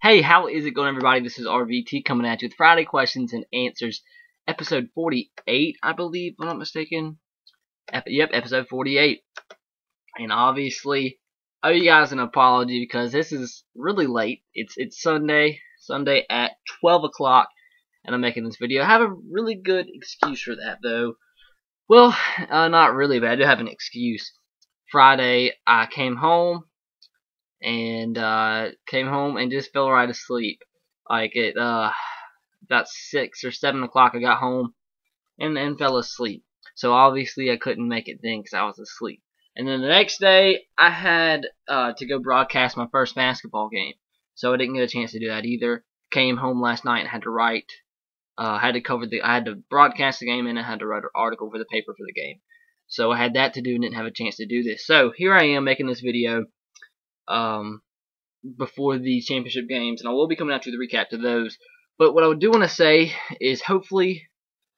Hey, how is it going, everybody? This is RBT coming at you with Friday Questions and Answers, episode 48, I believe, if I'm not mistaken. Yep, episode 48. And obviously, I owe you guys an apology because this is really late. It's Sunday at 12 o'clock, and I'm making this video. I have a really good excuse for that, though. Well, not really, but I do have an excuse. Friday, I came home and just fell right asleep. Like at about 6 or 7 o'clock, I got home and fell asleep. So obviously I couldn't make it then because I was asleep. And then the next day I had to go broadcast my first basketball game, so I didn't get a chance to do that either. Came home last night and had to write, I had to broadcast the game and I had to write an article for the paper for the game. So I had that to do and didn't have a chance to do this. So here I am making this video before the championship games, and I will be coming out to the recap to those. But what I do want to say is, hopefully,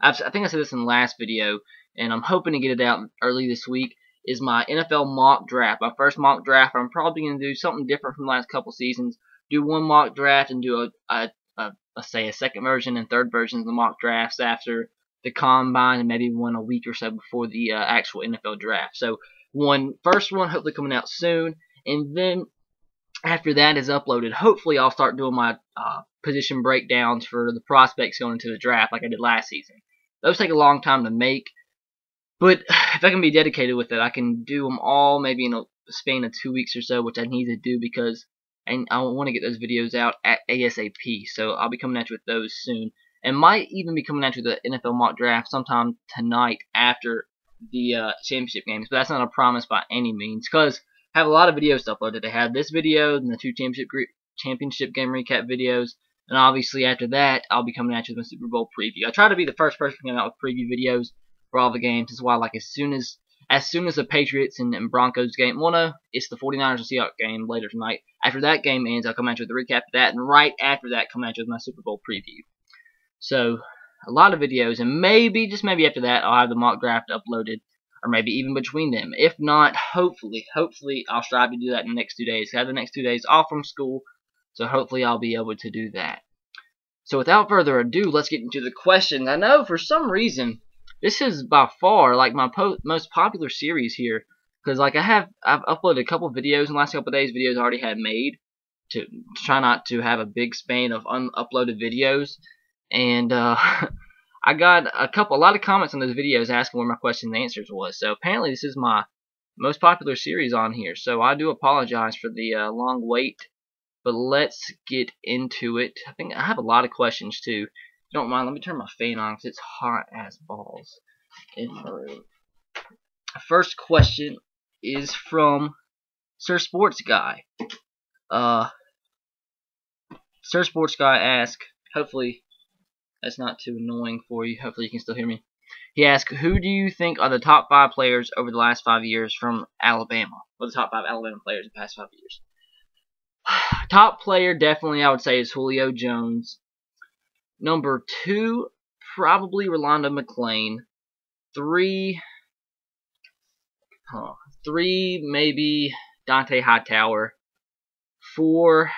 I think I said this in the last video, and I'm hoping to get it out early this week, is my NFL mock draft. My first mock draft. I'm probably going to do something different from the last couple seasons. Do one mock draft and do let's say a second version and third version of the mock drafts after the combine, and maybe one a week or so before the actual NFL draft. So first one hopefully coming out soon, and then after that is uploaded, hopefully I'll start doing my position breakdowns for the prospects going into the draft like I did last season. Those take a long time to make, but if I can be dedicated with it, I can do them all maybe in a span of 2 weeks or so, which I need to do because I want to get those videos out at ASAP. So I'll be coming at you with those soon, and might even be coming at you with the NFL mock draft sometime tonight after the championship games. But that's not a promise by any means, because I have a lot of videos to upload. I have this video and the two championship game recap videos, and obviously after that I'll be coming at you with my Super Bowl preview. I try to be the first person to come out with preview videos for all the games. That's why, like, as soon as the Patriots and Broncos game, well, no, it's the 49ers and Seahawks game later tonight. After that game ends, I'll come at you with the recap of that, and right after that, come at you with my Super Bowl preview. So a lot of videos, and maybe, just maybe after that, I'll have the mock draft uploaded, or maybe even between them. If not, hopefully I'll strive to do that in the next 2 days. I have the next 2 days off from school, so hopefully I'll be able to do that. So without further ado, let's get into the questions. I know for some reason this is by far like my most popular series here, because like I've uploaded a couple videos in the last couple of days. Videos I already had made to try not to have a big span of unuploaded videos, and I got a lot of comments on those videos asking where my questions and answers was. So apparently this is my most popular series on here. So I do apologize for the long wait, but let's get into it. I think I have a lot of questions too. If you don't mind, let me turn my fan on because it's hot as balls in my room. First question is from Sir Sports Guy. Sir Sports Guy asks, hopefully that's not too annoying for you. Hopefully you can still hear me. He asked, who do you think are the top 5 players over the last 5 years from Alabama? Or the top 5 Alabama players in the past 5 years. Top player, definitely, I would say, is Julio Jones. Number 2, probably Rolando McClain. 3, maybe Dante Hightower. 4,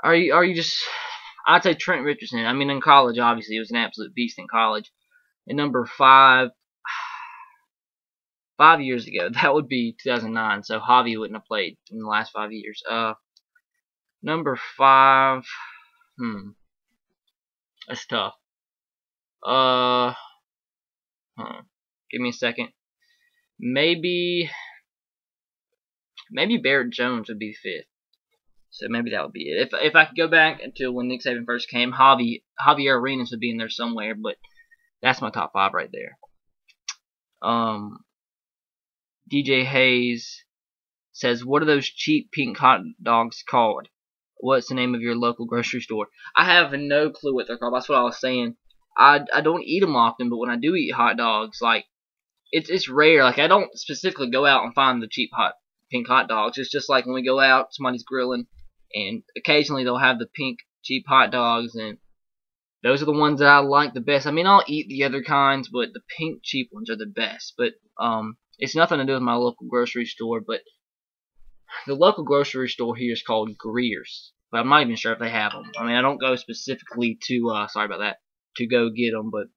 Are you just? I'd say Trent Richardson. I mean, in college, obviously, he was an absolute beast in college. And number 5, 5 years ago, that would be 2009. So Javi wouldn't have played in the last 5 years. Number 5, that's tough. Give me a second. Maybe Barrett Jones would be 5th. So maybe that would be it. If I could go back until when Nick Saban first came, Javier Arenas would be in there somewhere, but that's my top 5 right there. DJ Hayes says, what are those cheap pink hot dogs called? What's the name of your local grocery store? I have no clue what they're called. That's what I was saying. I don't eat them often, but when I do eat hot dogs, like, it's rare. Like, I don't specifically go out and find the cheap pink hot dogs. It's just like when we go out, somebody's grilling, and occasionally they'll have the pink cheap hot dogs, and those are the ones that I like the best. I mean, I'll eat the other kinds, but the pink cheap ones are the best. But it's nothing to do with my local grocery store. But the local grocery store here is called Greer's, but I'm not even sure if they have them. I mean, I don't go specifically to sorry about that, to go get them, but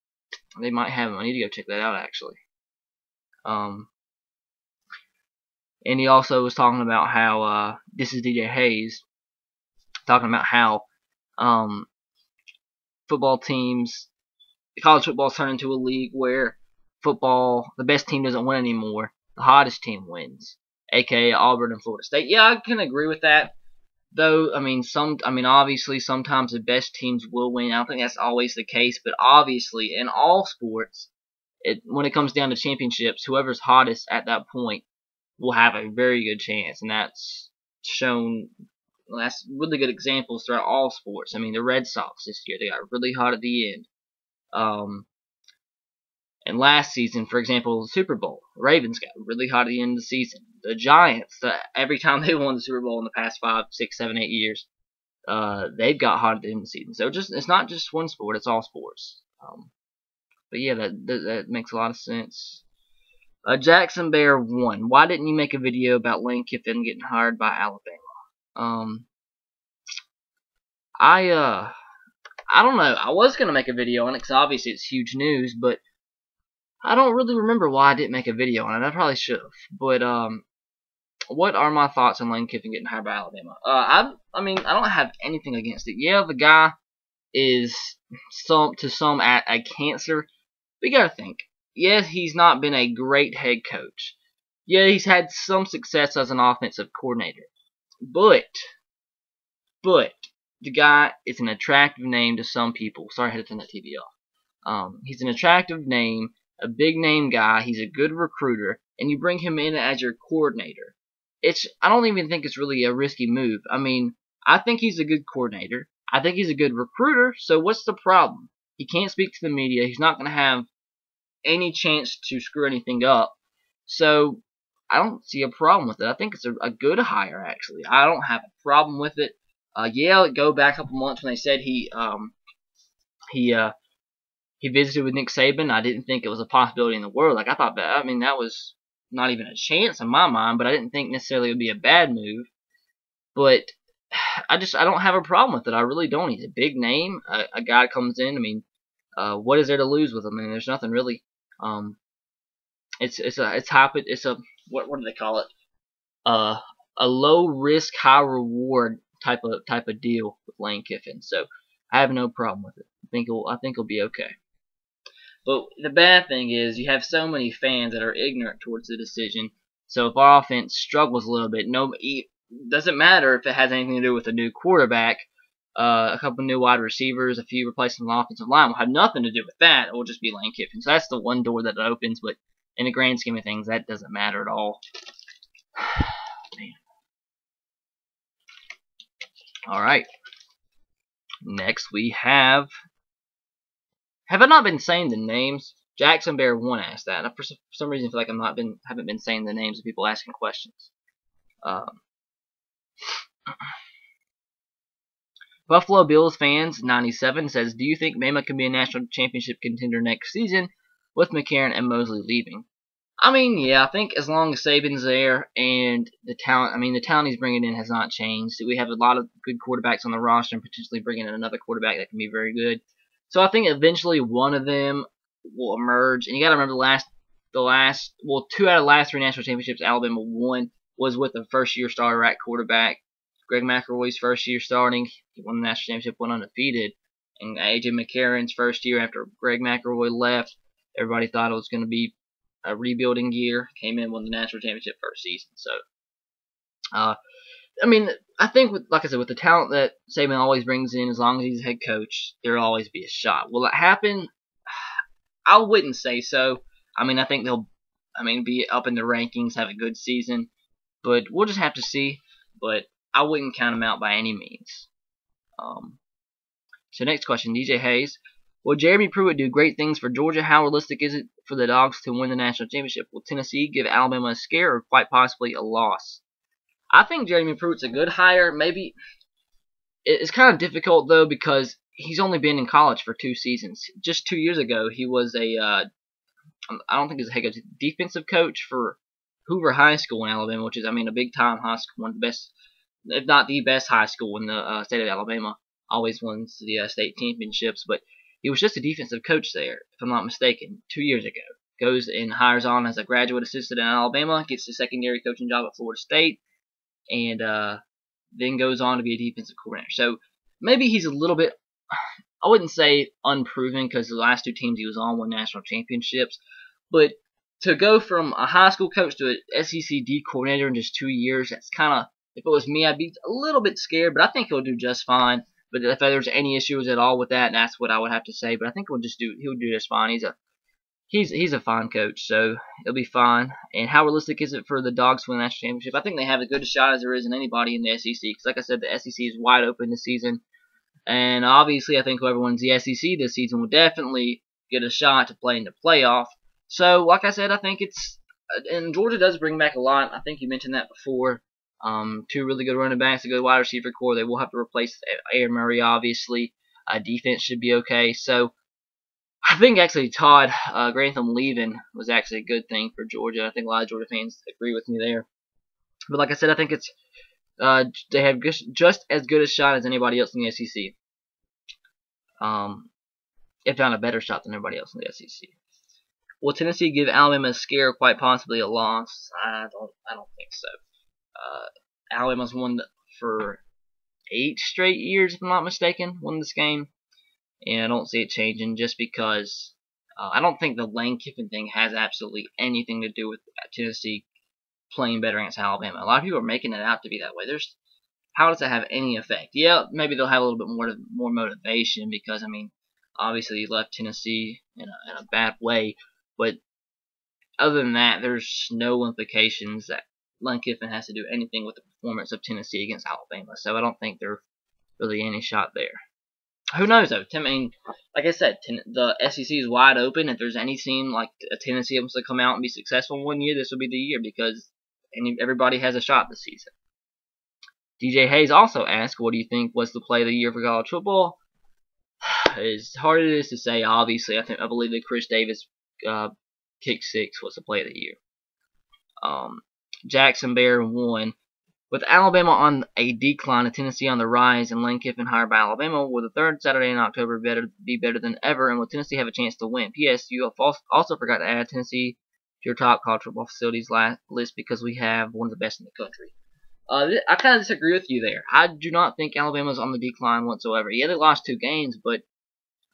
they might have them. I need to go check that out actually. And he also was talking about how this is DJ Hayes talking about how football teams, college football's turned into a league where football, the best team doesn't win anymore. The hottest team wins, aka Auburn and Florida State. Yeah, I can agree with that. Though, I mean, obviously, sometimes the best teams will win. I don't think that's always the case, but obviously, in all sports, when it comes down to championships, whoever's hottest at that point will have a very good chance, and that's shown. That's really good examples throughout all sports. I mean, the Red Sox this year, they got really hot at the end. And last season, for example, the Super Bowl, the Ravens got really hot at the end of the season. The Giants, every time they won the Super Bowl in the past 5, 6, 7, 8 years, they've got hot at the end of the season. So it's not just one sport; it's all sports. But yeah, that makes a lot of sense. Jackson Bear 1. Why didn't you make a video about Lane Kiffin getting hired by Alabama? I don't know. I was gonna make a video on it because obviously it's huge news, but I don't really remember why I didn't make a video on it. I probably should have. But what are my thoughts on Lane Kiffin getting hired by Alabama? I mean, I don't have anything against it. Yeah, the guy is to some at a cancer. But you gotta think. Yes, he's not been a great head coach. Yeah, he's had some success as an offensive coordinator. But the guy is an attractive name to some people. Sorry, I had to turn that TV off. He's an attractive name, a big name guy. He's a good recruiter, and you bring him in as your coordinator. I don't even think it's really a risky move. I mean, I think he's a good coordinator. I think he's a good recruiter. So what's the problem? He can't speak to the media. He's not going to have any chance to screw anything up. So I don't see a problem with it. I think it's a good hire, actually. I don't have a problem with it. Yeah, go back a couple months when they said he visited with Nick Saban. I didn't think it was a possibility in the world. Like, I thought that, I mean, that was not even a chance in my mind, but I didn't think necessarily it would be a bad move. But I don't have a problem with it. I really don't. He's a big name. A guy comes in. I mean, what is there to lose with him? I mean, there's nothing really. It's a what do they call it? A low risk, high reward type of deal with Lane Kiffin. So I have no problem with it. I think it'll be okay. But the bad thing is you have so many fans that are ignorant towards the decision. So if our offense struggles a little bit, it doesn't matter if it has anything to do with a new quarterback, a couple new wide receivers, a few replacements on the offensive line will have nothing to do with that. It will just be Lane Kiffin. So that's the one door that it opens. But in the grand scheme of things, that doesn't matter at all. Man. All right. Next we have I not been saying the names? Jackson Bear 1 asked that. For some reason, I feel like haven't been saying the names of people asking questions. Buffalo Bills fans 97 says, do you think Bama can be a national championship contender next season with McCarron and Mosley leaving? I mean, yeah, I think as long as Saban's there and the talent, the talent he's bringing in has not changed. We have a lot of good quarterbacks on the roster and potentially bringing in another quarterback that can be very good. So I think eventually one of them will emerge. And you got to remember 2 out of the last 3 national championships Alabama won was with a first-year starter at quarterback. Greg McElroy's first year starting, he won the national championship, went undefeated. And A.J. McCarron's first year after Greg McElroy left, everybody thought it was going to be a rebuilding year. Came in, won the national championship first season. So, I think like I said, with the talent that Saban always brings in, as long as he's head coach, there'll always be a shot. Will it happen? I wouldn't say so. I think they'll, be up in the rankings, have a good season, but we'll just have to see. But I wouldn't count them out by any means. So next question, DJ Hayes. Will Jeremy Pruitt do great things for Georgia? How realistic is it for the Dogs to win the national championship? Will Tennessee give Alabama a scare or quite possibly a loss? I think Jeremy Pruitt's a good hire. Maybe it's kind of difficult though because he's only been in college for 2 seasons. Just 2 years ago, he was I don't think he was a head coach, defensive coach for Hoover High School in Alabama, which is, I mean, a big-time high school, one of the best, if not the best high school in the state of Alabama. Always wins the state championships, but he was just a defensive coach there, if I'm not mistaken, 2 years ago. Goes and hires on as a graduate assistant in Alabama, gets the secondary coaching job at Florida State, and then goes on to be a defensive coordinator. So maybe he's a little bit, I wouldn't say unproven, because the last 2 teams he was on won national championships, but to go from a high school coach to an SEC D coordinator in just 2 years, that's kind of, if it was me, I'd be a little bit scared, but I think he'll do just fine. But if there's any issues at all with that, that's what I would have to say. But I think he'll do just fine. He's a fine coach, so it'll be fine. And how realistic is it for the Dogs to win the national championship? I think they have as good a shot as there is in anybody in the SEC. Because like I said, the SEC is wide open this season. And obviously, I think whoever wins the SEC this season will definitely get a shot to play in the playoff. So, like I said, I think it's, and Georgia does bring back a lot. I think you mentioned that before. 2 really good running backs, a good wide receiver core. They will have to replace Aaron Murray, obviously. Defense should be okay. So, I think actually Todd Grantham leaving was actually a good thing for Georgia. I think a lot of Georgia fans agree with me there. But like I said, I think it's they have just as good a shot as anybody else in the SEC. If not a better shot than everybody else in the SEC. Will Tennessee give Alabama a scare, quite possibly a loss? I don't think so. Alabama's won for 8 straight years, if I'm not mistaken, won this game. And I don't see it changing just because I don't think the Lane Kiffin thing has absolutely anything to do with Tennessee playing better against Alabama. A lot of people are making it out to be that way. How does that have any effect? Yeah, maybe they'll have a little bit more motivation because, I mean, obviously he left Tennessee in a bad way. But other than that, there's no implications that Lane Kiffin has to do anything with the performance of Tennessee against Alabama. So I don't think there's really any shot there. Who knows, though? I mean, like I said, the SEC is wide open. If there's any team like Tennessee wants to come out and be successful one year, this will be the year because everybody has a shot this season. DJ Hayes also asked, what do you think was the play of the year for college football? As hard as it is to say, obviously, I believe that Chris Davis kick 6 was the play of the year. Jackson Bear won. With Alabama on a decline and Tennessee on the rise and Lane Kiffin hired by Alabama, will the 3rd Saturday in October be better than ever, and will Tennessee have a chance to win? P.S. You have also forgot to add Tennessee to your top college football facilities list because we have one of the best in the country. I kind of disagree with you there. I do not think Alabama's on the decline whatsoever. Yeah, they lost 2 games, but,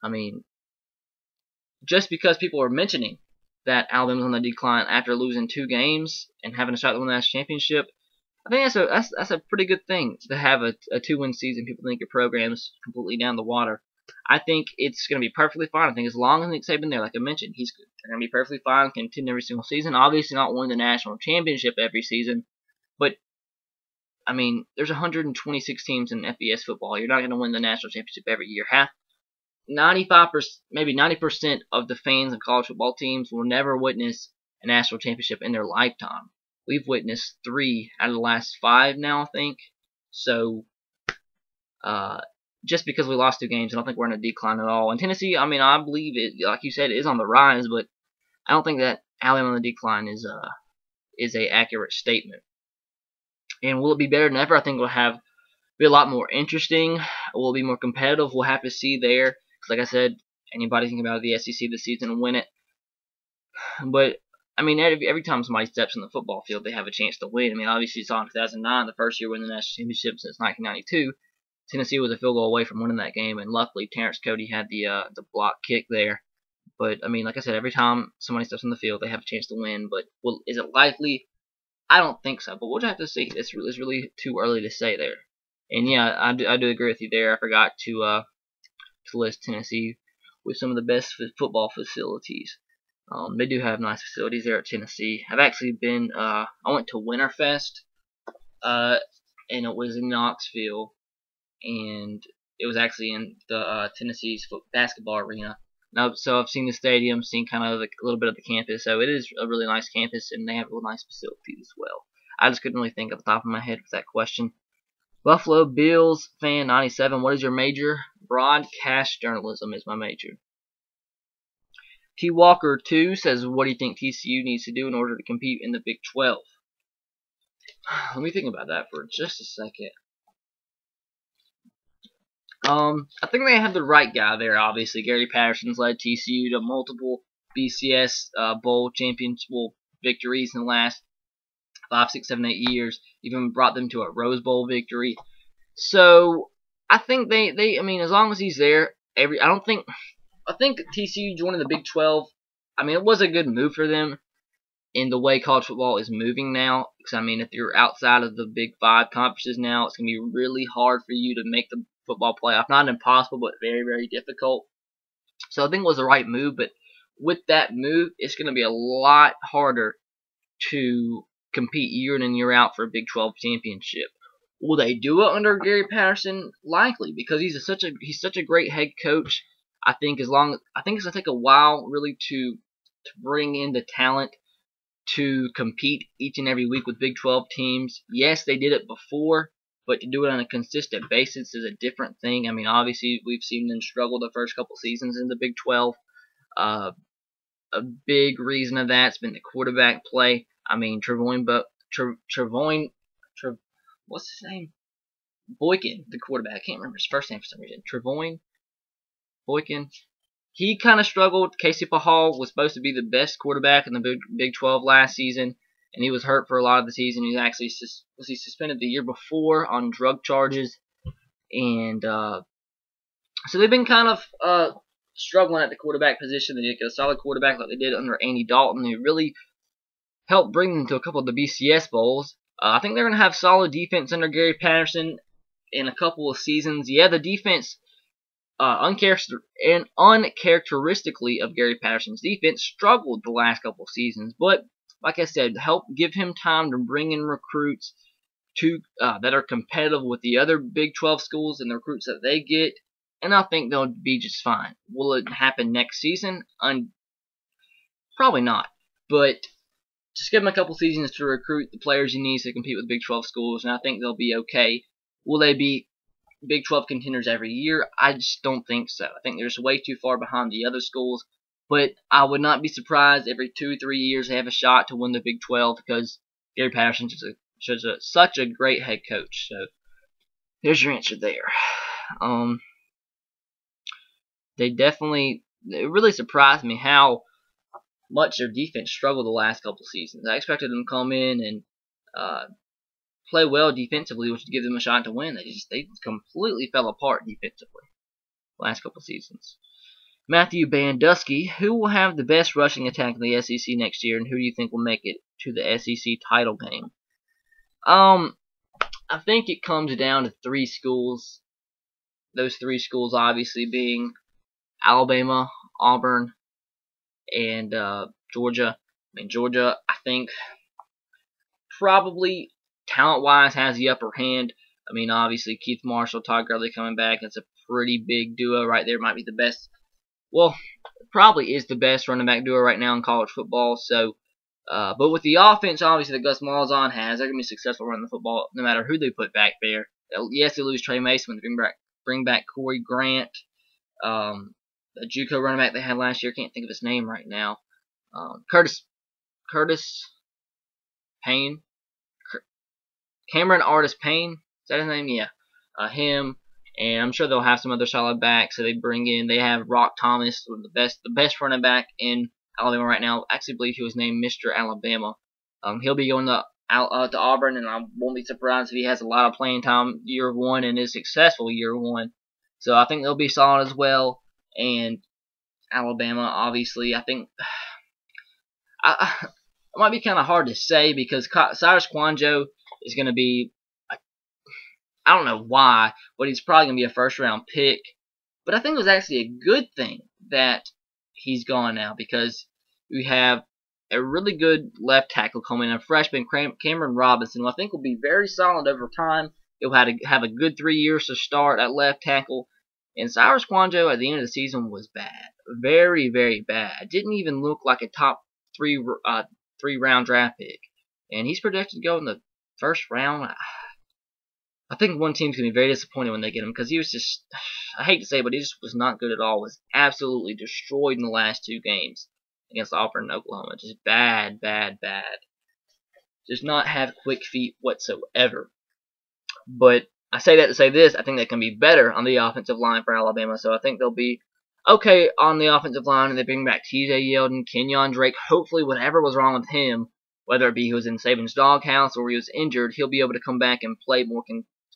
I mean, just because people are mentioning that Alabama's on the decline after losing 2 games and having a shot to win the national championship, I think that's a pretty good thing to have a 2-win season. People think your program's completely down the water. I think it's going to be perfectly fine. I think as long as Nick Saban there, like I mentioned, he's going to be perfectly fine, continue every single season. Obviously not win the national championship every season, but I mean, there's 126 teams in FBS football. You're not going to win the national championship every year. 95%, maybe 90% of the fans of college football teams will never witness a national championship in their lifetime. We've witnessed 3 out of the last 5 now, I think. So, just because we lost 2 games, I don't think we're in a decline at all. And Tennessee, I mean, I believe it, like you said, it is on the rise, but I don't think that Alabama on the decline is a accurate statement. And will it be better than ever? I think it'll be a lot more interesting. Will it be more competitive? We'll have to see there. Because like I said, anybody thinking about the SEC this season will win it. But I mean, every time somebody steps in the football field, they have a chance to win. I mean, obviously, it's on 2009, the first year winning the national championship since 1992. Tennessee was a field goal away from winning that game, and luckily, Terrence Cody had the block kick there. But I mean, like I said, every time somebody steps on the field, they have a chance to win. But is it likely? I don't think so. But we'll just have to see. It's really too early to say there. And yeah, I do agree with you there. I forgot to list Tennessee with some of the best football facilities. They do have nice facilities there at Tennessee. I've actually been, I went to Winterfest, and it was in Knoxville, and it was actually in the Tennessee's basketball arena. Now, so I've seen the stadium, seen kind of a little bit of the campus, so it is a really nice campus, and they have really nice facilities as well. I just couldn't really think off the top of my head with that question. Buffalo Bills fan 97, what is your major? Broadcast journalism is my major. T. Walker 2 says, what do you think TCU needs to do in order to compete in the Big 12? Let me think about that for just a second. I think they have the right guy there, obviously. Gary Patterson's led TCU to multiple BCS bowl championship victories in the last 5, 6, 7, 8 years. Even brought them to a Rose Bowl victory. So I think I mean, as long as he's there, I think TCU joining the Big 12. I mean, it was a good move for them in the way college football is moving now. Because I mean, if you're outside of the Big 5 conferences now, it's gonna be really hard for you to make the football playoff. Not impossible, but very, very difficult. So I think it was the right move. But with that move, it's gonna be a lot harder to compete year in and year out for a Big 12 championship. Will they do it under Gary Patterson? Likely, because he's such a great head coach. I think it's gonna take a while really to bring in the talent to compete each and every week with Big 12 teams. Yes, they did it before, but to do it on a consistent basis is a different thing. I mean, obviously we've seen them struggle the first couple seasons in the Big 12. A big reason of that's been the quarterback play. I mean, what's his name? Boykin, the quarterback. I can't remember his first name for some reason. Boykin. He kind of struggled. Casey Pahal was supposed to be the best quarterback in the Big 12 last season, and he was hurt for a lot of the season. He actually suspended the year before on drug charges, and so they've been kind of struggling at the quarterback position. They did get a solid quarterback like they did under Andy Dalton, who really helped bring them to a couple of the BCS bowls. I think they're going to have solid defense under Gary Patterson in a couple of seasons. Yeah, the defense, uncharacteristically of Gary Patterson's defense, struggled the last couple of seasons. But like I said, help give him time to bring in recruits that are competitive with the other Big 12 schools and the recruits that they get, and I think they'll be just fine. Will it happen next season? Probably not. But just give them a couple seasons to recruit the players he needs to compete with Big 12 schools, and I think they'll be okay. Will they be Big 12 contenders every year? I just don't think so. I think they're just way too far behind the other schools. But I would not be surprised every 2 or 3 years they have a shot to win the Big 12 because Gary Patterson is such a great head coach. So there's your answer there. It really surprised me how much their defense struggled the last couple seasons. I expected them to come in and play well defensively, which would give them a shot to win. They completely fell apart defensively last couple seasons. Matthew Bandusky, who will have the best rushing attack in the SEC next year, and who do you think will make it to the SEC title game? I think it comes down to 3 schools. Those 3 schools obviously being Alabama, Auburn, and Georgia. I mean, Georgia, I think, probably talent-wise has the upper hand. I mean, obviously, Keith Marshall, Todd Gurley coming back. It's a pretty big duo right there. Might be the best. Well, probably is the best running back duo right now in college football. So, but with the offense, obviously, that Gus Malzahn has, they're going to be successful running the football no matter who they put back there. Yes, they lose Trey Mason when they bring back Corey Grant. The JUCO running back they had last year, can't think of his name right now. Curtis Payne. Cameron Artis Payne. Is that his name? Yeah. Him. And I'm sure they'll have some other solid backs. So they have Rock Thomas, the best running back in Alabama right now. I actually believe he was named Mr. Alabama. He'll be going to Auburn, and I won't be surprised if he has a lot of playing time year 1 and is successful year 1. So I think they'll be solid as well. And Alabama, obviously, I think it might be kind of hard to say because Cyrus Kwanjo is going to be, I don't know why, but he's probably going to be a first-round pick. But I think it was actually a good thing that he's gone now because we have a really good left tackle coming in, a freshman, Cameron Robinson, who I think will be very solid over time. He'll have a good 3 years to start at left tackle. And Cyrus Kwanjo at the end of the season was bad. Very, very bad. Didn't even look like a top 3 round draft pick. And he's projected to go in the first round. I think one team's going to be very disappointed when they get him because he was just, I hate to say it, but he just was not good at all. Was absolutely destroyed in the last 2 games against Auburn and Oklahoma. Just bad, bad, bad. Does not have quick feet whatsoever. But I say that to say this, I think they can be better on the offensive line for Alabama, so I think they'll be okay on the offensive line, and they bring back TJ Yeldon, Kenyon Drake. Hopefully whatever was wrong with him, whether it be he was in Saban's doghouse or he was injured, he'll be able to come back and play more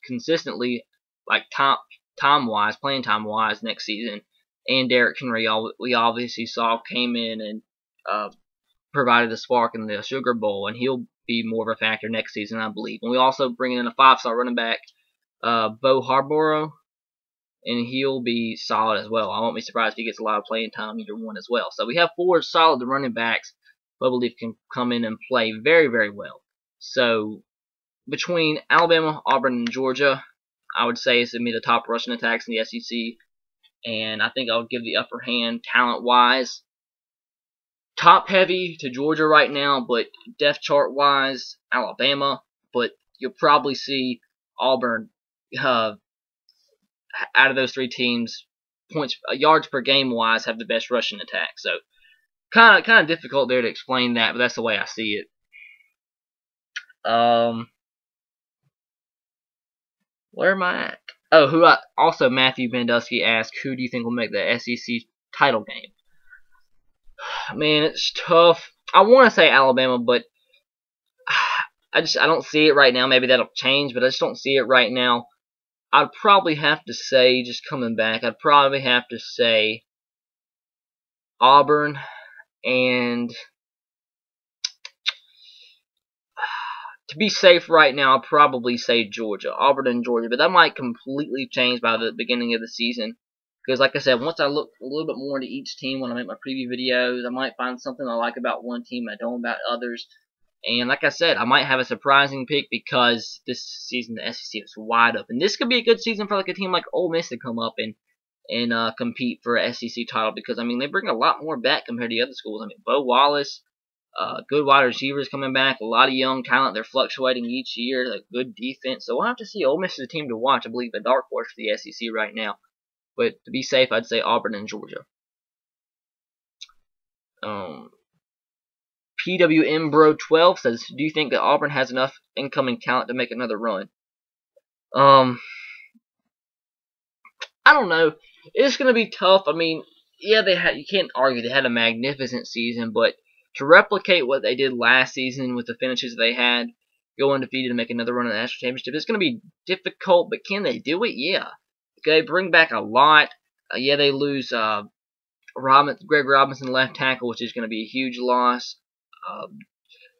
consistently, like time-wise, playing time-wise next season. And Derrick Henry, we obviously saw, came in and provided a spark in the Sugar Bowl, and he'll be more of a factor next season, I believe. And we also bring in a 5-star running back, Bo Harborough, and he'll be solid as well. I won't be surprised if he gets a lot of playing time year 1 as well. So we have 4 solid running backs who I believe can come in and play very, very well. So between Alabama, Auburn, and Georgia, I would say it's going to be the top rushing attacks in the SEC, and I think I'll give the upper hand talent-wise. Top heavy to Georgia right now, but depth chart wise, Alabama. But you'll probably see Auburn out of those 3 teams, yards per game wise, have the best rushing attack. So kind of difficult there to explain that, but that's the way I see it. Where am I at? Oh, also Matthew Bandusky asked, who do you think will make the SEC title game? Man, it's tough. I want to say Alabama, but I don't see it right now. Maybe that'll change, but I just don't see it right now. I'd probably have to say, just coming back, I'd probably have to say Auburn, and to be safe right now, I'll probably say Georgia. Auburn and Georgia, but that might completely change by the beginning of the season. Because, like I said, once I look a little bit more into each team when I make my preview videos, I might find something I like about one team I don't about others. And like I said, I might have a surprising pick because this season the SEC is wide open. This could be a good season for like a team like Ole Miss to come up and compete for a SEC title. Because, I mean, they bring a lot more back compared to the other schools. I mean, Bo Wallace, good wide receivers coming back, a lot of young talent. They're fluctuating each year, like good defense. So we'll have to see. Ole Miss is a team to watch. I believe a dark horse for the SEC right now. But to be safe, I'd say Auburn and Georgia. PWM Bro 12 says, do you think that Auburn has enough incoming talent to make another run? I don't know. It's going to be tough. I mean, yeah, you can't argue they had a magnificent season, but to replicate what they did last season with the finishes they had, go undefeated and make another run at the national championship, it's going to be difficult, but can they do it? Yeah. They bring back a lot. Yeah, they lose Greg Robinson, left tackle, which is going to be a huge loss.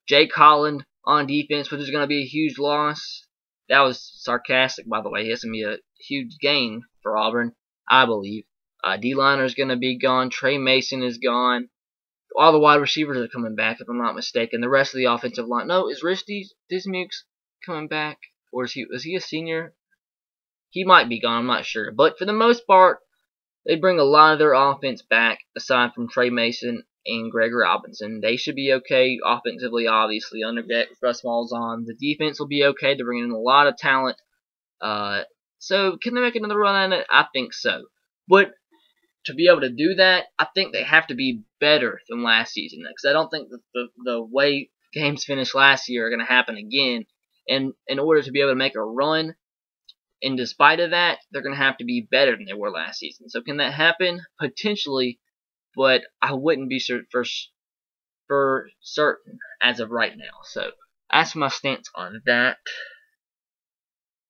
Jake Holland on defense, which is going to be a huge loss. That was sarcastic, by the way. It's going to be a huge gain for Auburn, I believe. D-liner is going to be gone. Trey Mason is gone. All the wide receivers are coming back, if I'm not mistaken. The rest of the offensive line. No, is Risty Dismukes coming back? Or is he a senior? He might be gone, I'm not sure. But for the most part, they bring a lot of their offense back, aside from Trey Mason and Greg Robinson. They should be okay offensively, obviously, under Russ Malzahn. The defense will be okay. They're bringing in a lot of talent. So can they make another run at it? I think so. But to be able to do that, I think they have to be better than last season. Because I don't think that the way games finished last year are going to happen again. And in order to be able to make a run, and despite of that, they're going to have to be better than they were last season. So can that happen? Potentially, but I wouldn't be for certain as of right now. So that's my stance on that.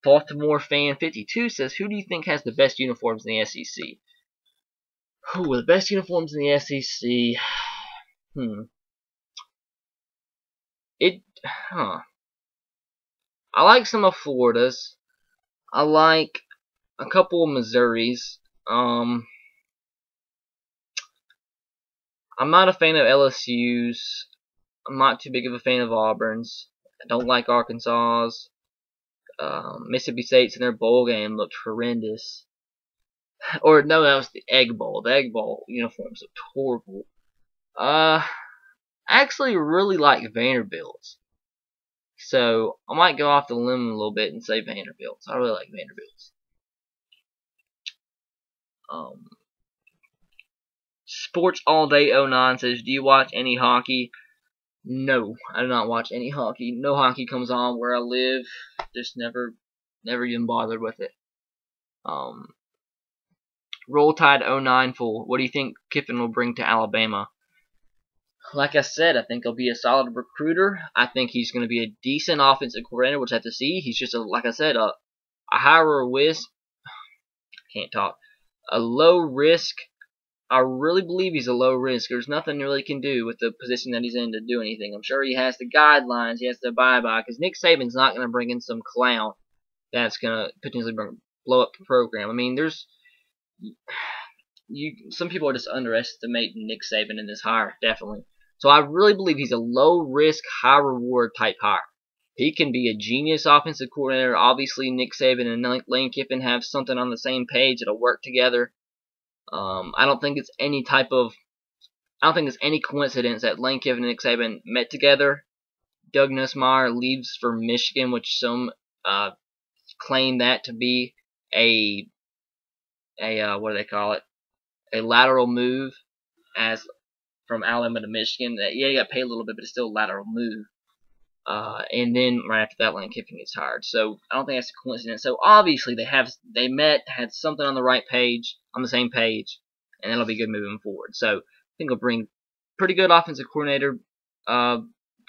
Baltimore Fan 52 says, who do you think has the best uniforms in the SEC? The best uniforms in the SEC. I like some of Florida's. I like a couple of Missouri's. I'm not a fan of LSU's. I'm not too big of a fan of Auburn's. I don't like Arkansas's. Mississippi State's in their bowl game looked horrendous. Or no, that was the Egg Bowl. The Egg Bowl uniforms looked horrible. I actually really like Vanderbilt's. So I might go off the limb a little bit and say Vanderbilt. I really like Vanderbilt. Sports All Day 09 says, do you watch any hockey? No, I do not watch any hockey. No hockey comes on where I live. Just never even bothered with it. Roll Tide 09 full. What do you think Kiffin will bring to Alabama? Like I said, I think he'll be a solid recruiter. I think he's going to be a decent offensive coordinator, which I have to see. He's just, like I said, a higher risk. Can't talk. A low risk. I really believe he's a low risk. There's nothing really can do with the position that he's in to do anything. I'm sure he has the guidelines he has to abide by, because Nick Saban's not going to bring in some clown that's going to potentially blow up the program. I mean, some people are just underestimating Nick Saban in this hire, definitely. So I really believe he's a low risk, high reward type hire. He can be a genius offensive coordinator. Obviously, Nick Saban and Lane Kiffin have something on the same page that'll work together. I don't think it's any coincidence that Lane Kiffin and Nick Saban met together. Doug Nussmeier leaves for Michigan, which some claim that to be a what do they call it? A lateral move, as from Alabama to Michigan. That you got paid a little bit, but it's still a lateral move. And then right after that, Lane Kiffin gets hired. So I don't think that's a coincidence. So obviously they met, had something on the same page, and that'll be good moving forward. So I think he'll bring pretty good offensive coordinator,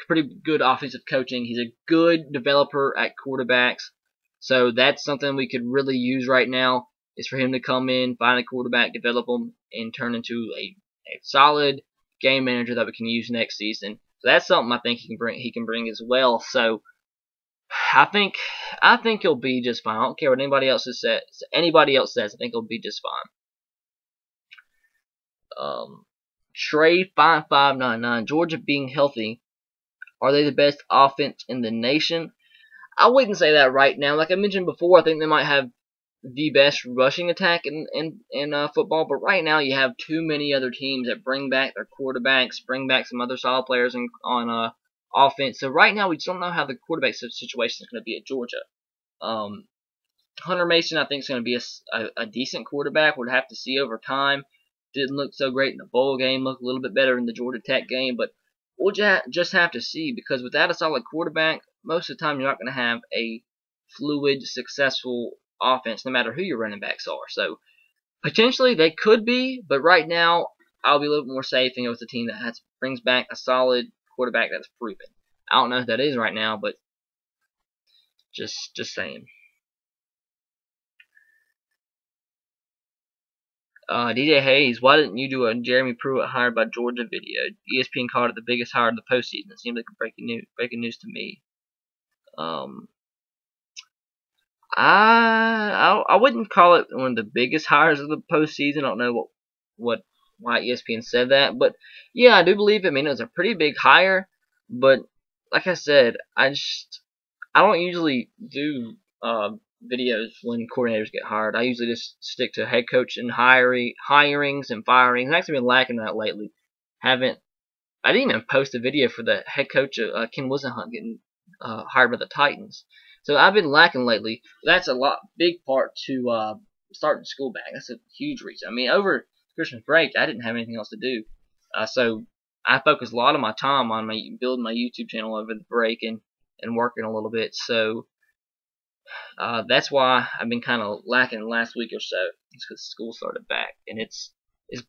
pretty good offensive coaching. He's a good developer at quarterbacks. So that's something we could really use right now, is for him to come in, find a quarterback, develop him, and turn into a solid game manager that we can use next season. So that's something I think he can bring as well. So I think he'll be just fine. I don't care what anybody else says. I think he'll be just fine. Trey 5599, Georgia being healthy, are they the best offense in the nation? I wouldn't say that right now. Like I mentioned before, I think they might have the best rushing attack in football, but right now you have too many other teams that bring back their quarterbacks, bring back some other solid players on offense. So right now we just don't know how the quarterback situation is going to be at Georgia. Hunter Mason, I think, is going to be a decent quarterback. We'll have to see over time. Didn't look so great in the bowl game. Looked a little bit better in the Georgia Tech game, but we'll just have to see, because without a solid quarterback, most of the time you're not going to have a fluid, successful offense, no matter who your running backs are. So potentially they could be, but right now I'll be a little more safe and go with the team that brings back a solid quarterback that's proven. I don't know if that is right now, but just saying. DJ Hayes, why didn't you do a Jeremy Pruitt hired by Georgia video? ESPN called it the biggest hire of the postseason. It seemed like breaking news to me. I wouldn't call it one of the biggest hires of the postseason. I don't know why ESPN said that, but yeah, I do believe it. I mean, it was a pretty big hire, but like I said, I don't usually do videos when coordinators get hired. I usually just stick to head coach and hirings and firings. I've actually been lacking that lately. I didn't even post a video for the head coach of Ken Whisenhunt getting hired by the Titans. So I've been lacking lately. That's a big part to starting school back. That's a huge reason. I mean, over Christmas break, I didn't have anything else to do, so I focused a lot of my time on building my YouTube channel over the break and working a little bit. So that's why I've been kind of lacking the last week or so. It's because school started back, and it's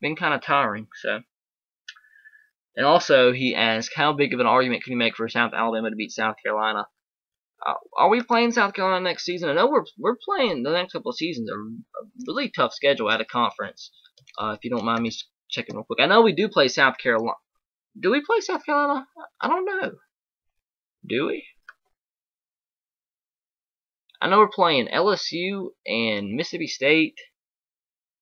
been kind of tiring. So, and also he asked, how big of an argument can you make for South Alabama to beat South Carolina? Are we playing South Carolina next season? I know we're playing the next couple of seasons. A really tough schedule at a conference. If you don't mind me checking real quick, I know we do play South Carolina. Do we play South Carolina? I don't know. Do we? I know we're playing LSU and Mississippi State.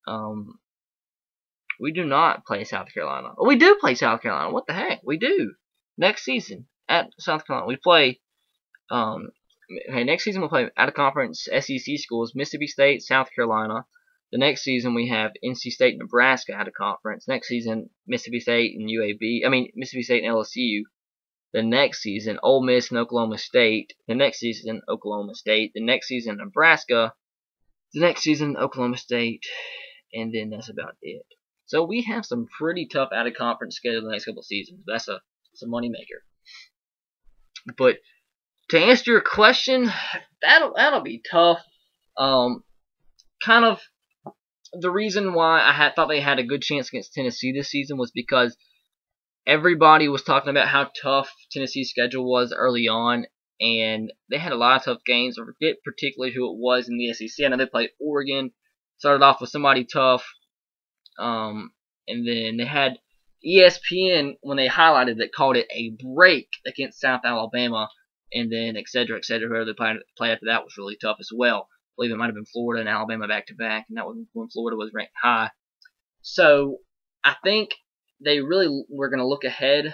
We do not play South Carolina. Oh, we do play South Carolina. What the heck? We do. Next season at South Carolina. We play, next season we'll play out of conference SEC schools, Mississippi State, South Carolina. The next season we have NC State, Nebraska out of conference. Next season, Mississippi State and Mississippi State and LSU. The next season, Ole Miss and Oklahoma State. The next season, Oklahoma State. The next season, Nebraska. The next season, Oklahoma State. And then that's about it. So we have some pretty tough out-of-conference schedule the next couple of seasons. That's a moneymaker. But to answer your question, that'll be tough. Kind of the reason why I thought they had a good chance against Tennessee this season was because everybody was talking about how tough Tennessee's schedule was early on, and they had a lot of tough games. I forget particularly who it was in the SEC. I know they played Oregon. Started off with somebody tough, and then they had ESPN when they highlighted it called it a break against South Alabama, and then et cetera, whoever they played after that was really tough as well. I believe it might have been Florida and Alabama back to back, and that was when Florida was ranked high. So I think they really were going to look ahead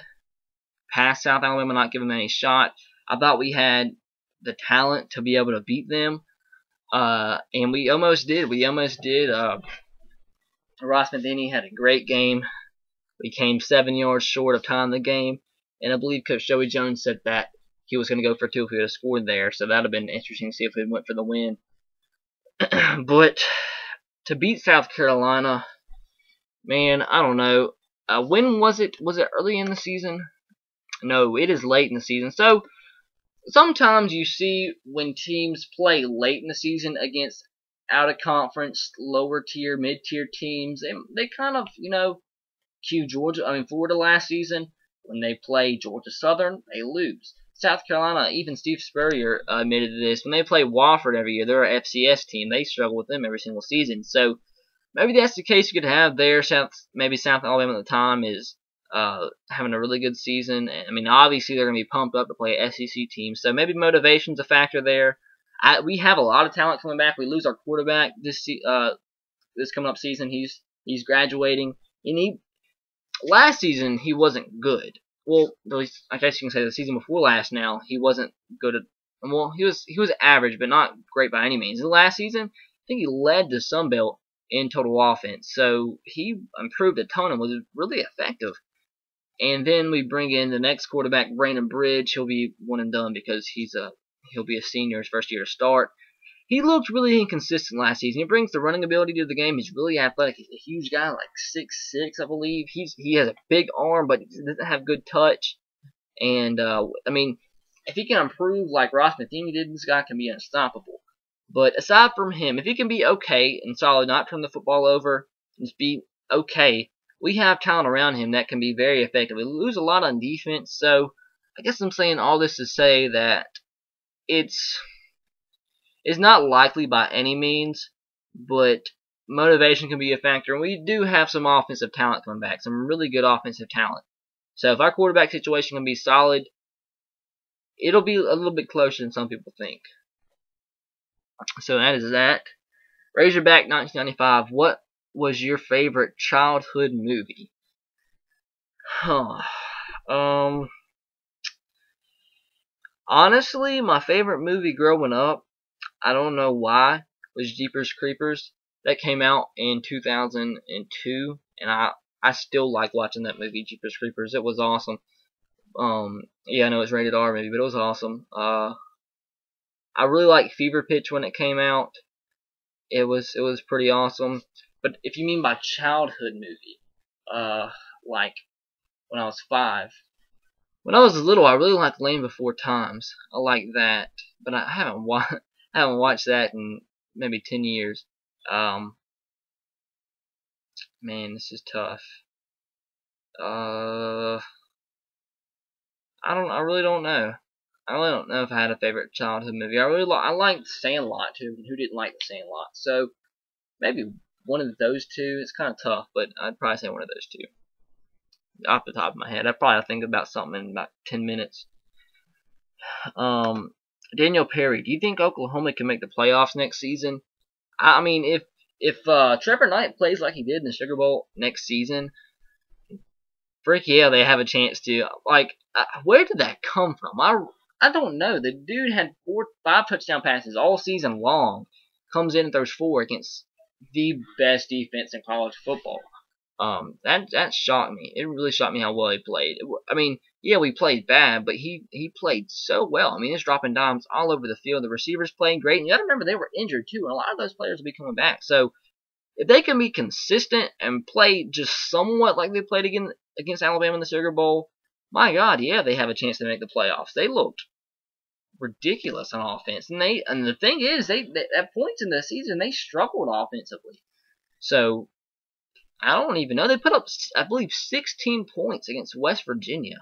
past South Alabama, not give them any shot. I thought we had the talent to be able to beat them, and we almost did. Ross Matheny had a great game. We came 7 yards short of tying the game, and I believe Coach Joey Jones said that he was going to go for 2 if he would have scored there, so that would have been interesting to see if he went for the win. But to beat South Carolina, man, I don't know. When was it? Was it early in the season? No, it is late in the season. So sometimes you see when teams play late in the season against out-of-conference, lower-tier, mid-tier teams, they kind of, cue Florida last season, when they play Georgia Southern, they lose. South Carolina, even Steve Spurrier admitted to this. When they play Wofford every year, they're an FCS team. They struggle with them every single season. So maybe that's the case you could have there. Maybe South Alabama at the time is having a really good season. I mean, obviously they're going to be pumped up to play an SEC team. So maybe motivation's a factor there. We have a lot of talent coming back. We lose our quarterback this coming up season. He's graduating. And last season he wasn't good. Well, I guess you can say the season before last. Now he wasn't good at. Well, he was average, but not great by any means. The last season, I think he led the Sun Belt in total offense, so he improved a ton and was really effective. And then we bring in the next quarterback, Brandon Bridge. He'll be one and done because he'll be a senior, his first year to start. He looked really inconsistent last season. He brings the running ability to the game. He's really athletic. He's a huge guy, like 6'6", I believe. He has a big arm, but he doesn't have good touch. And, if he can improve like Ross Matheny did, this guy can be unstoppable. But aside from him, if he can be okay and solid, not turn the football over, just be okay, we have talent around him that can be very effective. We lose a lot on defense, so I guess I'm saying all this to say that it's not likely by any means, but motivation can be a factor. And we do have some offensive talent coming back, some really good offensive talent. So if our quarterback situation can be solid, it'll be a little bit closer than some people think. So that is that. Razorback 1995. What was your favorite childhood movie? Honestly, my favorite movie growing up, I don't know why, was Jeepers Creepers. That came out in 2002, and I still like watching that movie, Jeepers Creepers. It was awesome. Yeah, I know it's rated R movie, but it was awesome. I really liked Fever Pitch when it came out. It was pretty awesome. But if you mean by childhood movie, like when I was 5. When I was little, I really liked Land Before Times. I like that, but I haven't watched that in maybe 10 years. Man, this is tough. I really don't know. I really don't know if I had a favorite childhood movie. I liked Sandlot too. Who didn't like the Sandlot? So maybe one of those two. It's kind of tough, but I'd probably say one of those two. Off the top of my head, I'd probably think about something in about 10 minutes. Daniel Perry, do you think Oklahoma can make the playoffs next season? I mean, if Trevor Knight plays like he did in the Sugar Bowl next season, frick yeah, they have a chance to. Like, where did that come from? I don't know. The dude had 5 touchdown passes all season long. Comes in and throws 4 against the best defense in college football. That shocked me. It really shocked me how well he played. I mean, yeah, we played bad, but he played so well. I mean, he's dropping dimes all over the field. The receivers playing great. And you got to remember they were injured too, and a lot of those players will be coming back. So if they can be consistent and play just somewhat like they played against Alabama in the Sugar Bowl, my God, yeah, they have a chance to make the playoffs. They looked ridiculous on offense, and the thing is, they at points in the season they struggled offensively. So I don't even know. They put up, I believe, 16 points against West Virginia.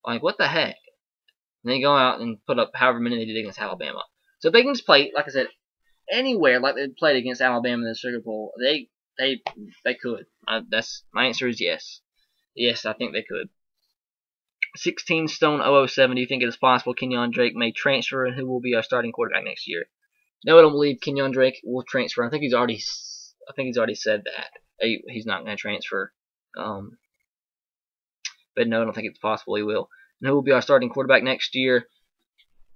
Like, what the heck? And they go out and put up however many they did against Alabama. So if they can just play, like I said, anywhere like they played against Alabama in the Sugar Bowl, they could. That's my answer is yes. Yes, I think they could. 16 Stone 007. Do you think it is possible Kenyon Drake may transfer, and who will be our starting quarterback next year? No, I don't believe Kenyon Drake will transfer. I think he's already said that he's not going to transfer. But no, I don't think it's possible he will. And who will be our starting quarterback next year?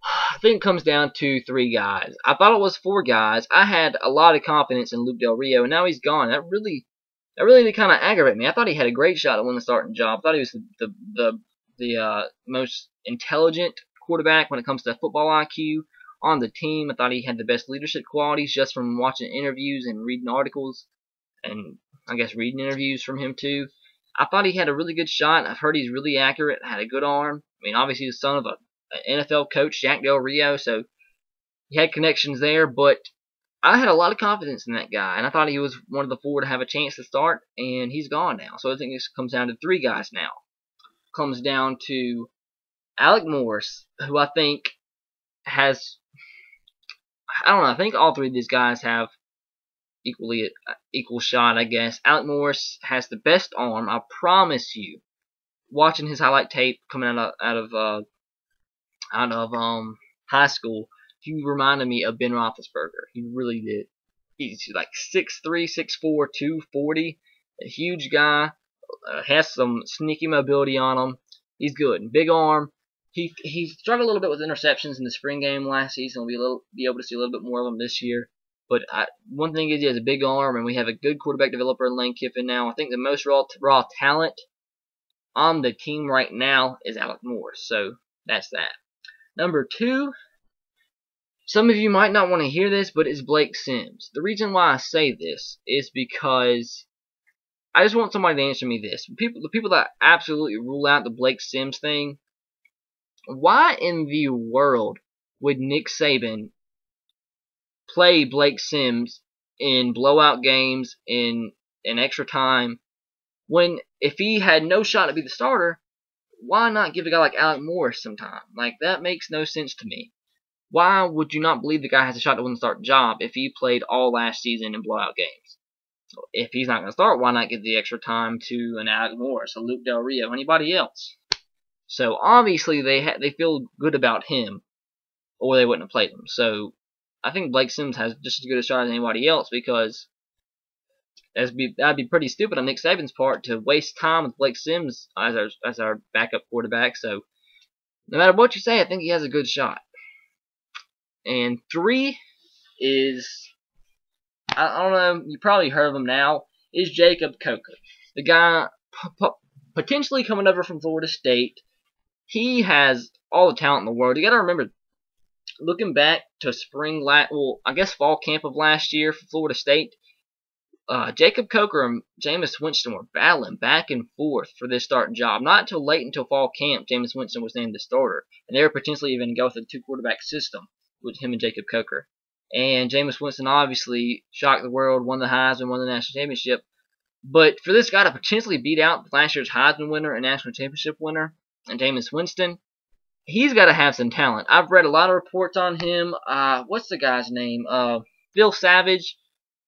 I think it comes down to 3 guys. I thought it was 4 guys. I had a lot of confidence in Luke Del Rio, and now he's gone. That really did kind of aggravate me. I thought he had a great shot at winning the starting job. I thought he was the most intelligent quarterback when it comes to football IQ on the team. I thought he had the best leadership qualities just from watching interviews and reading articles, and I guess reading interviews from him too. I thought he had a really good shot. I've heard he's really accurate, had a good arm. I mean, obviously he's the son of an NFL coach, Jack Del Rio, so he had connections there, but I had a lot of confidence in that guy, and I thought he was one of the 4 to have a chance to start, and he's gone now. So I think this comes down to 3 guys now. Comes down to Alec Morris, who I think has, I don't know, I think all 3 of these guys have equal shot, I guess. Alec Morris has the best arm, I promise you. Watching his highlight tape coming out of high school, he reminded me of Ben Roethlisberger. He really did. He's like 6'3", 6'4", 240, a huge guy. Has some sneaky mobility on him. He's good. Big arm. He struggled a little bit with interceptions in the spring game last season. We'll be able to see a little bit more of him this year. But one thing is he has a big arm, and we have a good quarterback developer in Lane Kiffin now. I think the most raw talent on the team right now is Alec Morris. So that's that. Number 2, some of you might not want to hear this, but it's Blake Sims. The reason why I say this is because I just want somebody to answer me this. The people that absolutely rule out the Blake Sims thing, why in the world would Nick Saban play Blake Sims in blowout games in extra time when if he had no shot to be the starter, why not give a guy like Alec Morris some time? Like, that makes no sense to me. Why would you not believe the guy has a shot to win the starting job if he played all last season in blowout games? If he's not going to start, why not give the extra time to an Alec Morris, a Luke Del Rio, anybody else? So obviously they feel good about him, or they wouldn't have played him. So I think Blake Sims has just as good a shot as anybody else, because that'd be pretty stupid on Nick Saban's part to waste time with Blake Sims as our backup quarterback. So no matter what you say, I think he has a good shot. And 3 is, I don't know, you probably heard of him now, is Jacob Coker. The guy potentially coming over from Florida State. He has all the talent in the world. You got to remember, looking back to fall camp of last year for Florida State, Jacob Coker and Jameis Winston were battling back and forth for this starting job. Not until late until fall camp, Jameis Winston was named the starter, and they were potentially even go with a 2-quarterback system with him and Jacob Coker. And Jameis Winston obviously shocked the world, won the Heisman, won the national championship. But for this guy to potentially beat out last year's Heisman winner and national championship winner, and Jameis Winston, he's got to have some talent. I've read a lot of reports on him. What's the guy's name? Phil Savage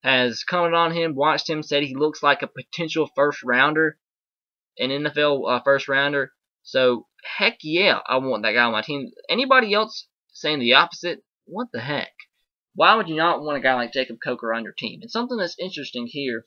has commented on him, watched him, said he looks like a potential first rounder, an NFL first rounder. So, heck yeah, I want that guy on my team. Anybody else saying the opposite? What the heck? Why would you not want a guy like Jacob Coker on your team? And something that's interesting here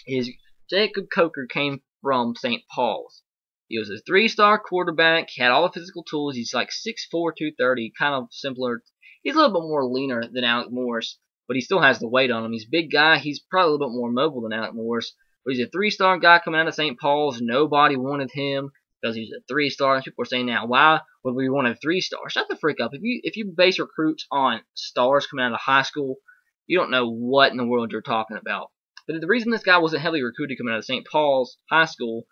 is Jacob Coker came from St. Paul's. He was a 3-star quarterback. He had all the physical tools. He's like 6'4", 230, kind of simpler. He's a little bit more leaner than Alec Morris, but he still has the weight on him. He's a big guy. He's probably a little bit more mobile than Alec Morris, but he's a 3-star guy coming out of St. Paul's. Nobody wanted him. because he's a 3-star. And people are saying now, why would we want a 3-star? Shut the frick up. If you base recruits on stars coming out of high school, you don't know what in the world you're talking about. But the reason this guy wasn't heavily recruited coming out of St. Paul's High School,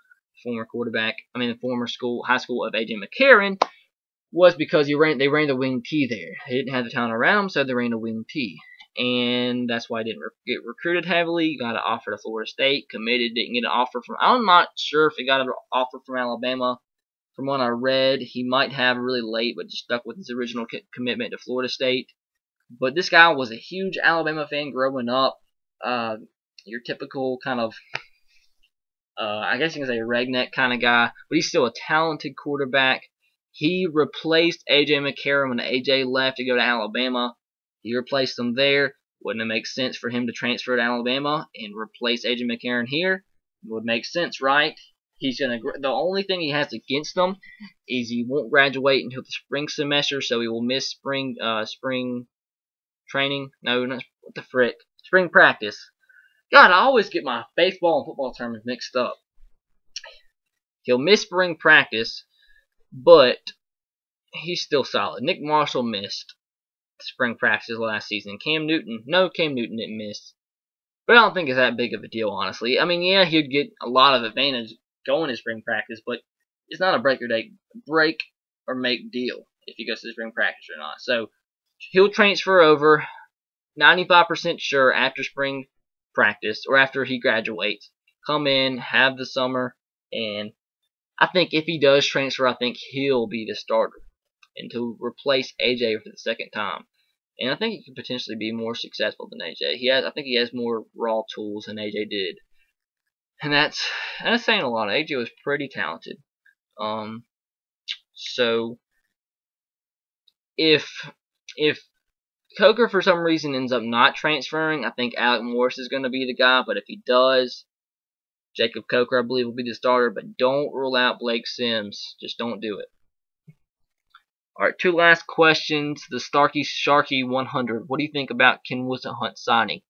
former high school of A.J. McCarron, was because they ran the wing T there. They didn't have the talent around him, so they ran the wing T. And that's why he didn't get recruited heavily. Got an offer to Florida State, committed, didn't get an offer from, I'm not sure if he got an offer from Alabama. From what I read, he might have really late, but just stuck with his original commitment to Florida State. But this guy was a huge Alabama fan growing up. Your typical kind of, I guess you can say redneck kind of guy, but he's still a talented quarterback. He replaced A.J. McCarron when A.J. left to go to Alabama. He replaced him there. Wouldn't it make sense for him to transfer to Alabama and replace A.J. McCarron here? It would make sense, right? The only thing he has against him is he won't graduate until the spring semester, so he will miss spring training. No, not what the frick. Spring practice. God, I always get my baseball and football terms mixed up. He'll miss spring practice, but he's still solid. Nick Marshall missed spring practice last season. Cam Newton didn't miss. But I don't think it's that big of a deal, honestly. I mean, yeah, he'd get a lot of advantage going to spring practice, but it's not a break or make deal if he goes to spring practice or not. So he'll transfer over 95% sure after spring practice or after he graduates. Come in, have the summer, and I think if he does transfer, I think he'll be the starter and to replace AJ for the second time. And I think he could potentially be more successful than AJ. I think he has more raw tools than AJ did. And that's saying a lot. AJ was pretty talented. So if Coker for some reason ends up not transferring, I think Alec Morris is going to be the guy. But if he does, Jacob Coker, I believe, will be the starter. But don't rule out Blake Sims. Just don't do it. Alright, 2 last questions. The Starkey Sharky 100. What do you think about Ken Whisenhunt signing?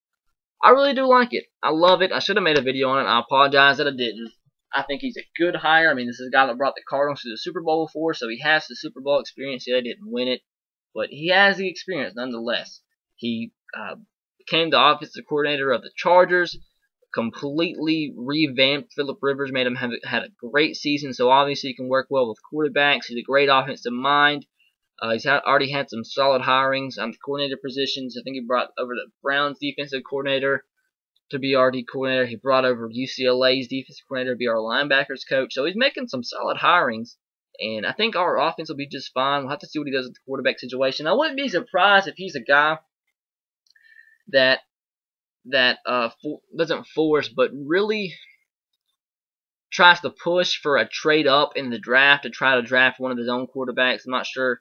I really do like it. I love it. I should have made a video on it. I apologize that I didn't. I think he's a good hire. I mean, this is a guy that brought the Cardinals to the Super Bowl before, so he has the Super Bowl experience. Yeah, they didn't win it, but he has the experience nonetheless. He became the offensive coordinator of the Chargers, completely revamped Phillip Rivers, made him had a great season, so obviously he can work well with quarterbacks. He's a great offensive mind. He's already had some solid hirings on the coordinator positions. I think he brought over the Browns defensive coordinator to be our D coordinator. He brought over UCLA's defensive coordinator to be our linebackers coach. So he's making some solid hirings, and I think our offense will be just fine. We'll have to see what he does with the quarterback situation. I wouldn't be surprised if he's a guy that doesn't force, but really tries to push for a trade up in the draft to try to draft one of his own quarterbacks. I'm not sure,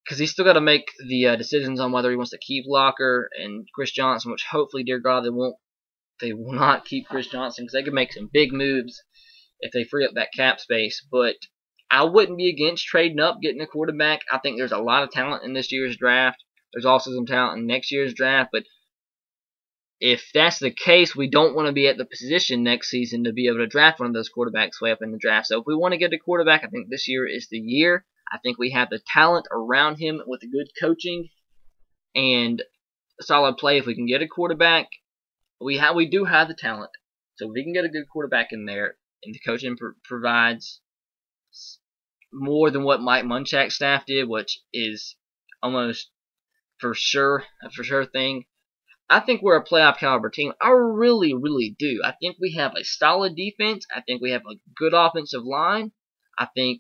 because he's still got to make the decisions on whether he wants to keep Locker and Chris Johnson, which hopefully, dear God, they will not keep Chris Johnson, because they could make some big moves if they free up that cap space. But I wouldn't be against trading up, getting a quarterback. I think there's a lot of talent in this year's draft. There's also some talent in next year's draft, but if that's the case, we don't want to be at the position next season to be able to draft one of those quarterbacks way up in the draft. So if we want to get a quarterback, I think this year is the year. I think we have the talent around him with the good coaching and solid play. If we can get a quarterback, we do have the talent. So if we can get a good quarterback in there, and the coaching provides more than what Mike Munchak's staff did, which is almost for sure thing, I think we're a playoff caliber team. I really, really do. I think we have a solid defense. I think we have a good offensive line. I think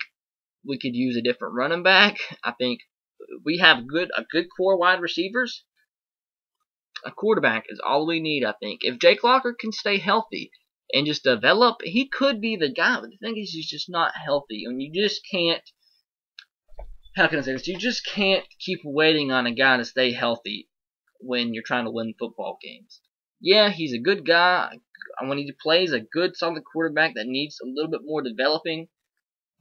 we could use a different running back. I think we have a good core wide receivers. A quarterback is all we need, I think. If Jake Locker can stay healthy and just develop, he could be the guy. But the thing is, he's just not healthy. And you just can't, how can I say this? You just can't keep waiting on a guy to stay healthy when you're trying to win football games. Yeah, he's a good guy. When he plays a good, solid quarterback that needs a little bit more developing,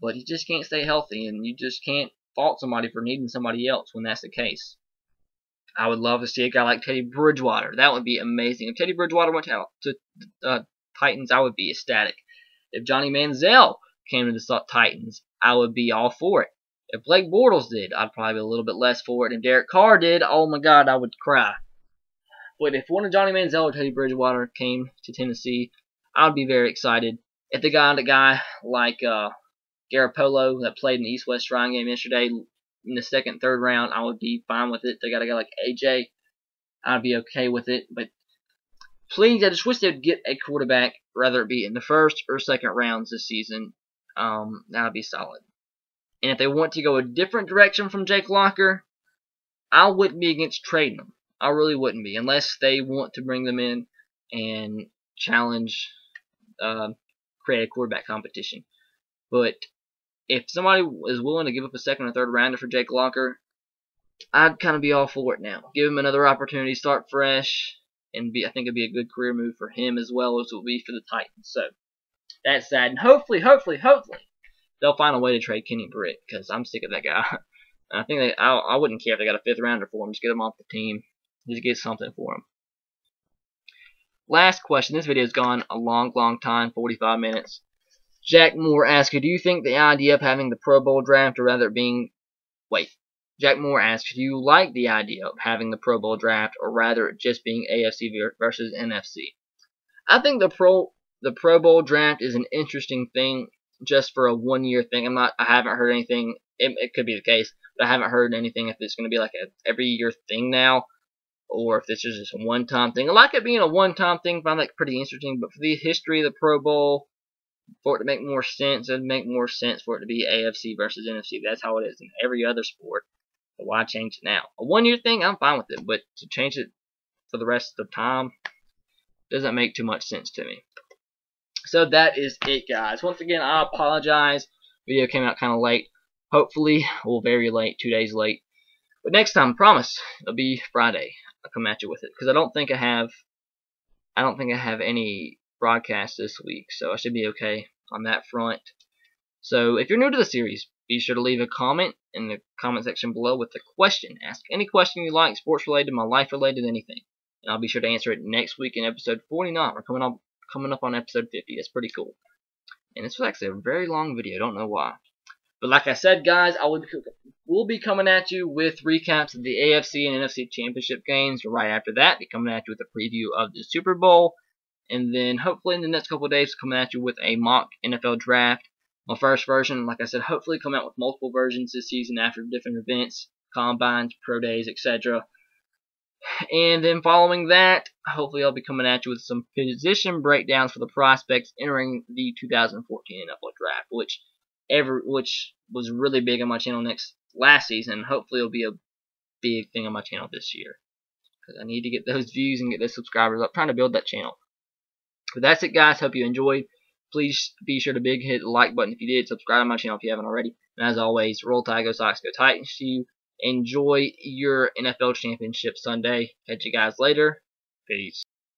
but he just can't stay healthy, and you just can't fault somebody for needing somebody else when that's the case. I would love to see a guy like Teddy Bridgewater. That would be amazing. If Teddy Bridgewater went to Titans, I would be ecstatic. If Johnny Manziel came to the Titans, I would be all for it. If Blake Bortles did, I'd probably be a little bit less for it. And if Derek Carr did, oh my God, I would cry. But if one of Johnny Manziel or Teddy Bridgewater came to Tennessee, I would be very excited. If they got a guy like Garoppolo that played in the East-West Shrine game yesterday in the second, third round, I would be fine with it. They got a guy like AJ, I'd be okay with it. But please, I just wish they'd get a quarterback, whether it be in the first or second rounds this season. That would be solid. And if they want to go a different direction from Jake Locker, I wouldn't be against trading them. I really wouldn't be, unless they want to bring them in and challenge, create a quarterback competition. But if somebody is willing to give up a second or third rounder for Jake Locker, I'd kind of be all for it now. Give him another opportunity, start fresh, and I think it'd be a good career move for him as well as it will be for the Titans. So that's sad, and hopefully, they'll find a way to trade Kenny Britt, because I'm sick of that guy. I think I wouldn't care if they got a fifth rounder for him. Just get him off the team. Just get something for him. Last question. This video has gone a long time, 45 minutes. Jack Moore asks, do you think the idea of having the Pro Bowl draft, or rather being... Jack Moore asks, do you like the idea of having the Pro Bowl draft, or rather just being AFC versus NFC? I think the Pro Bowl draft is an interesting thing, just for a one-year thing. I haven't heard anything. It could be the case, but I haven't heard anything if it's going to be like a every year thing now, or if this is just a one-time thing. I like it being a one-time thing. I find that pretty interesting. But for the history of the Pro Bowl, for it to make more sense, it'd make more sense for it to be AFC versus NFC. That's how it is in every other sport. So why change it now? A one-year thing, I'm fine with it, but to change it for the rest of the time doesn't make too much sense to me. So that is it, guys. Once again, I apologize. Video came out kind of late. Hopefully, well, very late, 2 days late. But next time, I promise, it'll be Friday. I'll come at you with it, because I don't think I have any broadcasts this week, so I should be okay on that front. So if you're new to the series, be sure to leave a comment in the comment section below with a question. Ask any question you like, sports related, my life related, anything, and I'll be sure to answer it next week in episode 49. We're coming up on episode 50. It's pretty cool. And this was actually a very long video. I don't know why. But like I said, guys, we'll be coming at you with recaps of the AFC and NFC championship games. Right after that, be coming at you with a preview of the Super Bowl. And then hopefully in the next couple of days, coming at you with a mock NFL draft. My first version, like I said, hopefully come out with multiple versions this season after different events, combines, pro days, etc. And then following that, hopefully I'll be coming at you with some position breakdowns for the prospects entering the 2014 NFL draft, which was really big on my channel last season. Hopefully it'll be a big thing on my channel this year, because I need to get those views and get those subscribers up. I'm trying to build that channel. But that's it, guys. Hope you enjoyed. Please be sure to hit the like button if you did. Subscribe to my channel if you haven't already. And as always, roll Tide, go Sox, go Titans to you. Enjoy your NFL championship Sunday. Catch you guys later. Peace.